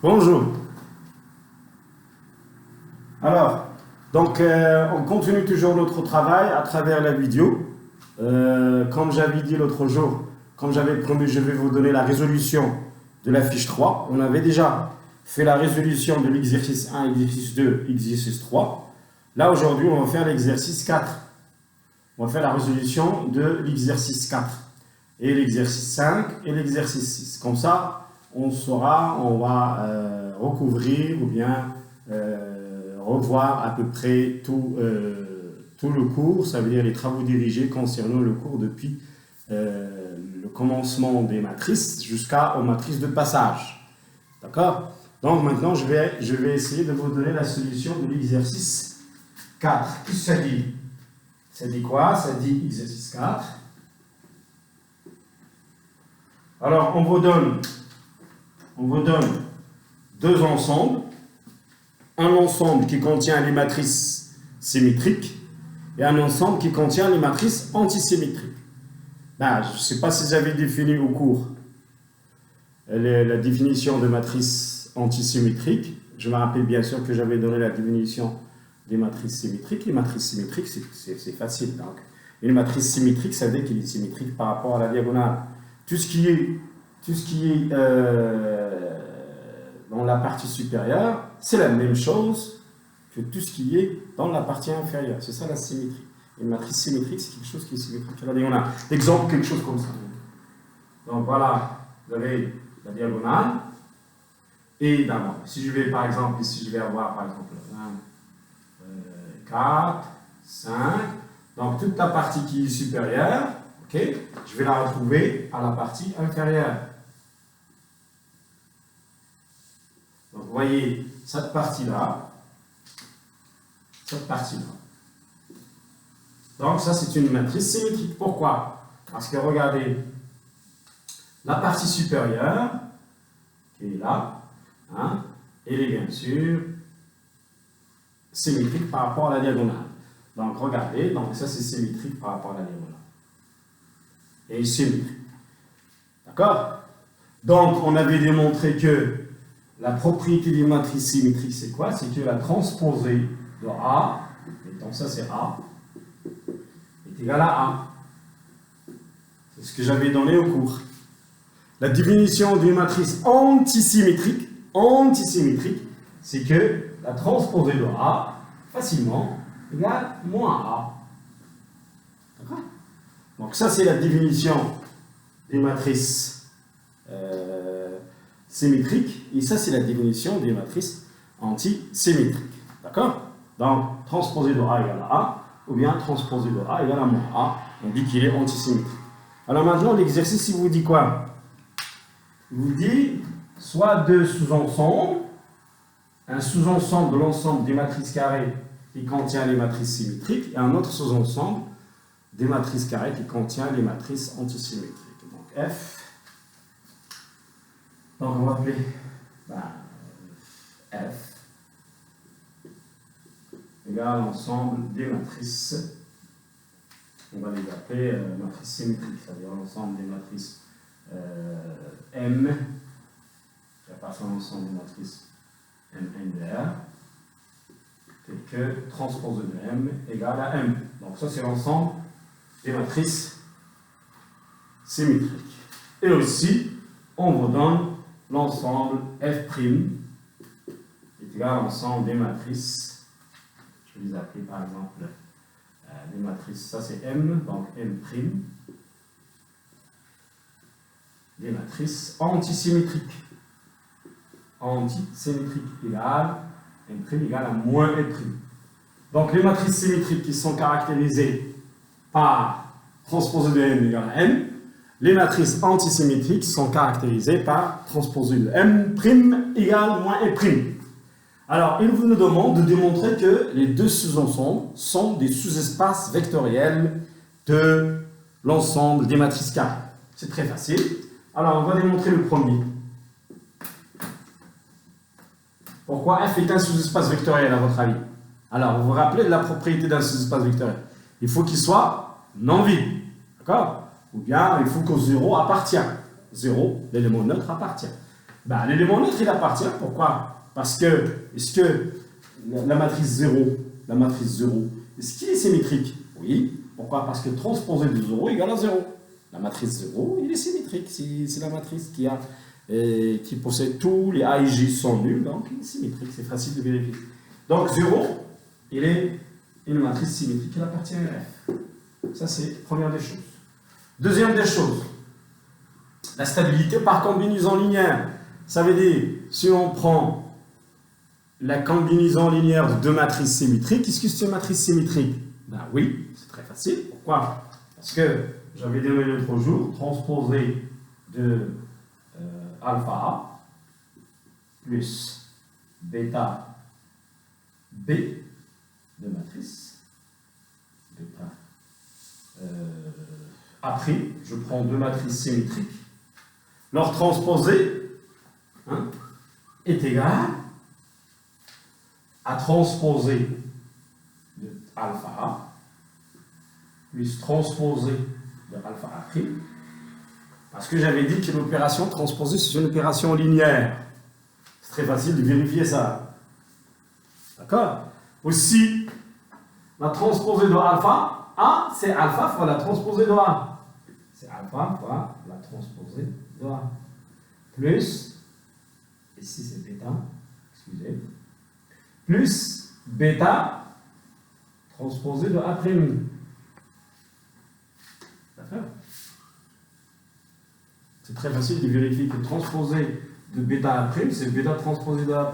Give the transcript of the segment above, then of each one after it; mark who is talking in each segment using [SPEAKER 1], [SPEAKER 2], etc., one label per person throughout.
[SPEAKER 1] Bonjour. Alors, on continue toujours notre travail à travers la vidéo. Comme j'avais dit l'autre jour, comme j'avais promis, je vais vous donner la résolution de la fiche 3. On avait déjà fait la résolution de l'exercice 1, exercice 2, exercice 3. Là, aujourd'hui, on va faire l'exercice 4. On va faire la résolution de l'exercice 4 et l'exercice 5 et l'exercice 6. Comme ça, on va recouvrir ou bien revoir à peu près tout le cours, ça veut dire les travaux dirigés concernant le cours depuis le commencement des matrices jusqu'aux matrices de passage. D'accord? Donc maintenant, je vais essayer de vous donner la solution de l'exercice 4. Qu'est-ce que ça dit? Ça dit quoi? Ça dit exercice 4. Alors, on vous donne deux ensembles. Un ensemble qui contient les matrices symétriques et un ensemble qui contient les matrices antisymétriques. Ben, je ne sais pas si vous avez défini au cours la définition de matrice antisymétrique. Je me rappelle bien sûr que j'avais donné la définition des matrices symétriques. Les matrices symétriques, c'est facile. Donc. Une matrice symétrique, ça veut dire qu'elle est symétrique par rapport à la diagonale. Tout ce qui est dans la partie supérieure, c'est la même chose que tout ce qui est dans la partie inférieure. C'est ça la symétrie. Une matrice symétrique, c'est quelque chose qui est symétrique à la diagonale. Exemple, quelque chose comme ça. Donc voilà, vous avez la diagonale. Et d'abord, si je vais par exemple, ici je vais avoir par exemple 1, 4, 5. Donc toute la partie qui est supérieure, okay, je vais la retrouver à la partie inférieure. Donc vous voyez cette partie-là, Donc ça c'est une matrice symétrique. Pourquoi? Parce que regardez, la partie supérieure, qui est là, hein, elle est bien sûr symétrique par rapport à la diagonale. Donc regardez, donc ça c'est symétrique par rapport à la diagonale. Et symétrique. D'accord? Donc on avait démontré que la propriété des matrices symétriques, c'est quoi? C'est que la transposée de A, et donc ça c'est A, est égale à A. C'est ce que j'avais donné au cours. La définition d'une matrice antisymétrique, c'est que la transposée de A, facilement, égale moins A. D'accord? Donc ça c'est la définition des matrices symétriques, et ça c'est la définition des matrices antisymétriques. D'accord? Donc, transposé de A égale à A, ou bien transposé de A égale à moins A, on dit qu'il est antisymétrique. Alors maintenant, l'exercice, il vous dit quoi? Il vous dit soit deux sous-ensembles, un sous-ensemble de l'ensemble des matrices carrées qui contient les matrices symétriques, et un autre sous-ensemble des matrices carrées qui contient les matrices antisymétriques. Donc F. Donc on va appeler F égale l'ensemble des matrices. On va les appeler matrices symétriques, c'est-à-dire l'ensemble des matrices M qui appartient à l'ensemble des matrices M de R, tel que transposé de M égale à M. Donc ça c'est l'ensemble des matrices symétriques. Et aussi, on vous donne l'ensemble F' est égal à l'ensemble des matrices. Je vais les appeler par exemple les matrices, ça c'est M, donc M', des matrices antisymétriques. Antisymétriques égale M' égale à moins M'. Donc les matrices symétriques qui sont caractérisées par transposé de M égale à M, les matrices antisymétriques sont caractérisées par transposé de M' égale moins M'. Alors, il vous nous demande de démontrer que les deux sous-ensembles sont des sous-espaces vectoriels de l'ensemble des matrices carrées. C'est très facile. Alors, on va démontrer le premier. Pourquoi F est un sous-espace vectoriel à votre avis? Alors, vous vous rappelez de la propriété d'un sous-espace vectoriel? Il faut qu'il soit non vide. D'accord? Ou bien il faut que 0 appartient. 0, l'élément neutre appartient. Ben, l'élément neutre, il appartient. Pourquoi? Parce que, est-ce que la matrice 0, est-ce qu'il est symétrique? Oui. Pourquoi? Parce que transposé de 0 égale à 0. La matrice 0, il est symétrique. C'est la matrice qui possède tous les A et J sont nuls, donc il est symétrique. C'est facile de vérifier. Donc 0, il est une matrice symétrique, elle appartient à F. Ça, c'est la première des choses. Deuxième des choses, la stabilité par combinaison linéaire. Ça veut dire, si on prend la combinaison linéaire de deux matrices symétriques, est-ce que c'est une matrice symétrique? Ben oui, c'est très facile. Pourquoi? Parce que j'avais donné l'autre jour, transposé de alpha A plus bêta B de matrice, bêta après, je prends deux matrices symétriques, leur transposé est égal à transposé de alpha A plus transposé de alpha A', parce que j'avais dit que l'opération transposée, c'est une opération linéaire. C'est très facile de vérifier ça. D'accord? Aussi, la transposée de alpha, A, c'est alpha fois la transposée de A. C'est alpha fois la transposée de A. Plus, ici c'est bêta, excusez, plus bêta transposée de A'. D'accord? C'est très facile de vérifier que transposé de bêta A', c'est bêta transposé de A'.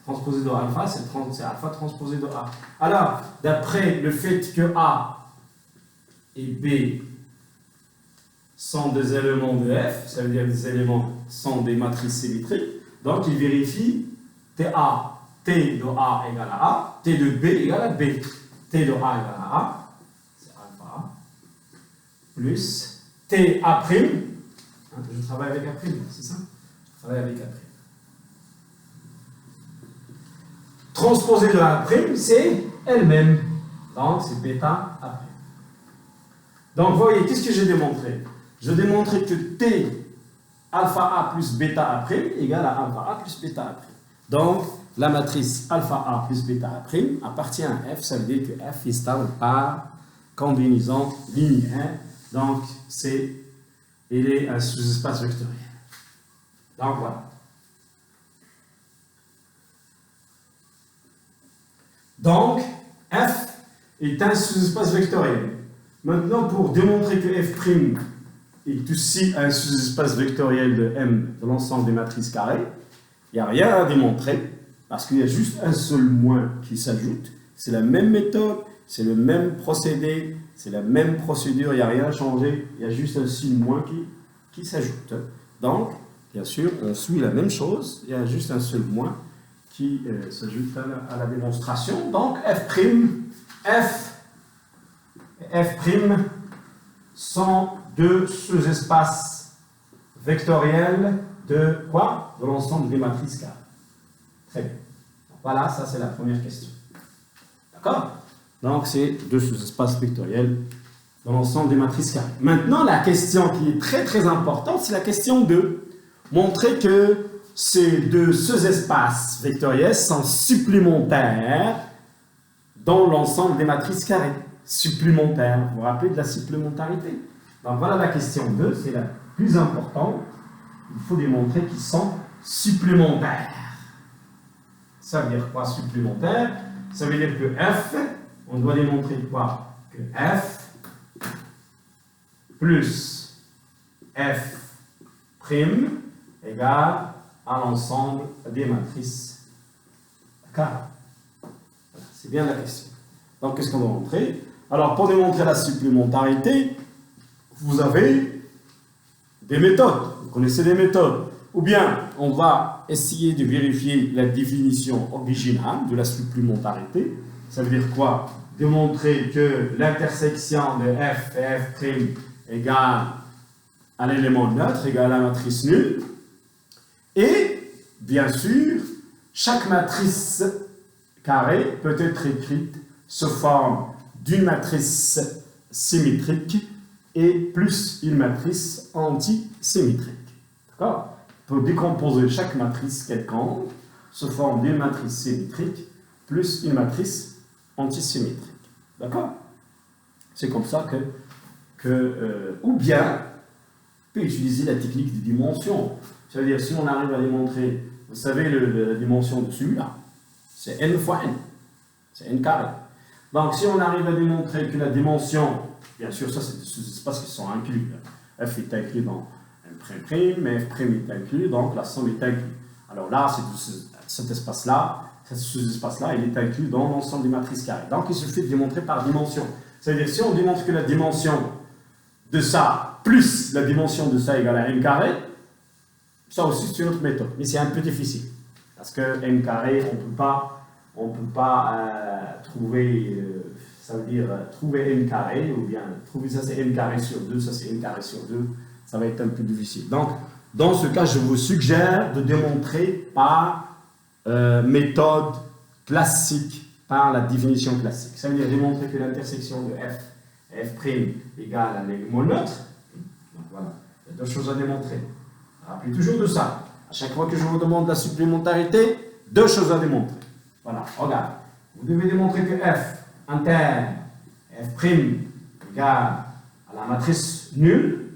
[SPEAKER 1] Transposé de alpha, c'est alpha transposé de A. Alors, d'après le fait que A et B sont des éléments de F, ça veut dire que les éléments sont des matrices symétriques, donc il vérifie T de A égale à A, T de B égale à B. T de A égale à A, c'est alpha A, plus T A', je travaille avec A', c'est ça? Je travaille avec A'. Transposé de A', c'est elle-même. Donc, c'est bêta A'. Donc, vous voyez, qu'est-ce que j'ai démontré? Je démontré que T alpha A plus bêta A' égale à alpha A plus bêta A'. Donc, la matrice alpha A plus bêta A' appartient à F. Ça veut dire que F est stable par combinaison linéaire. Donc, il est un sous-espace vectoriel. Donc, voilà. Donc, F est un sous-espace vectoriel. Maintenant, pour démontrer que F' est aussi un sous-espace vectoriel de M de l'ensemble des matrices carrées, il n'y a rien à démontrer, parce qu'il y a juste un seul moins qui s'ajoute. C'est la même méthode, c'est le même procédé, c'est la même procédure, il n'y a rien à changer, il y a juste un signe moins qui s'ajoute. Donc, bien sûr, on suit la même chose, il y a juste un seul moins qui s'ajoute à la démonstration. Donc, F' et F' sont deux sous-espaces vectoriels de quoi? De l'ensemble des matrices carrées. Très bien. Voilà, ça c'est la première question. D'accord? Donc, c'est deux sous-espaces vectoriels de l'ensemble des matrices carrées. Maintenant, la question qui est très très importante, c'est la question de montrer que ces deux sous-espaces vectoriels sont supplémentaires dans l'ensemble des matrices carrées. Supplémentaires. Vous vous rappelez de la supplémentarité? Donc voilà la question 2, c'est la plus importante. Il faut démontrer qu'ils sont supplémentaires. Ça veut dire quoi supplémentaire? Ça veut dire que F, on doit démontrer quoi? Que F plus F' égale à l'ensemble des matrices carrées. C'est bien la question. Donc, qu'est-ce qu'on va montrer? Alors, pour démontrer la supplémentarité, vous avez des méthodes. Vous connaissez des méthodes. Ou bien, on va essayer de vérifier la définition originale de la supplémentarité. Ça veut dire quoi? Démontrer que l'intersection de F et F' égale à l'élément neutre, égale à la matrice nulle. Et, bien sûr, chaque matrice carrée peut être écrite sous forme d'une matrice symétrique et plus une matrice antisymétrique. D'accord? peut décomposer chaque matrice quelconque sous forme d'une matrice symétrique plus une matrice antisymétrique. D'accord? C'est comme ça ou bien, on peut utiliser la technique de dimension. C'est-à-dire, si on arrive à démontrer, vous savez, la dimension de celui-là, c'est n fois n, c'est n carré. Donc, si on arrive à démontrer que la dimension, bien sûr, ça c'est des sous-espaces qui sont inclus. F est inclus dans M', mais F' est inclus, donc la somme est inclue. Alors là, cet espace-là, ce sous-espace-là, il est inclus dans l'ensemble des matrices carrées. Donc, il suffit de démontrer par dimension. C'est-à-dire, si on démontre que la dimension de ça plus la dimension de ça égale à n carré, ça aussi c'est une autre méthode, mais c'est un peu difficile. Parce que n carré, on ne peut pas trouver, ça veut dire trouver n carré, ou bien trouver ça c'est n carré sur 2, ça c'est n carré sur 2, ça va être un peu difficile. Donc, dans ce cas, je vous suggère de démontrer par méthode classique, par la définition classique. Ça veut dire démontrer que l'intersection de f' égale à l'élément neutre. Donc voilà, il y a deux choses à démontrer. Rappelez toujours de ça. À chaque fois que je vous demande la supplémentarité, deux choses à démontrer. Voilà, regarde. Vous devez démontrer que f interne, f' égale à la matrice nulle.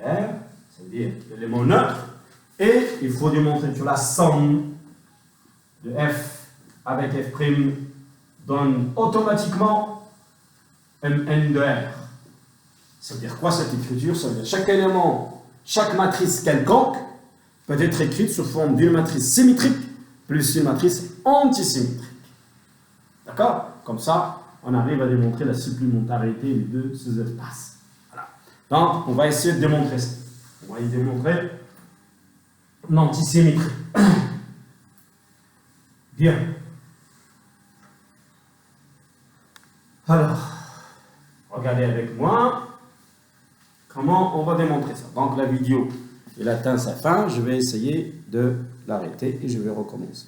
[SPEAKER 1] Ça veut dire l'élément neutre. Et il faut démontrer que la somme de f avec f' donne automatiquement n de r. Ça veut dire quoi cette écriture? Ça veut dire chaque élément, chaque matrice quelconque peut être écrite sous forme d'une matrice symétrique plus une matrice antisymétrique. D'accord? Comme ça, on arrive à démontrer la supplémentarité des deux sous-espaces. Voilà. Donc, on va essayer de démontrer ça. On va y démontrer l'antisymétrie. Bien. Alors, regardez avec moi comment on va démontrer ça. Donc la vidéo, elle atteint sa fin, je vais essayer de l'arrêter et je vais recommencer.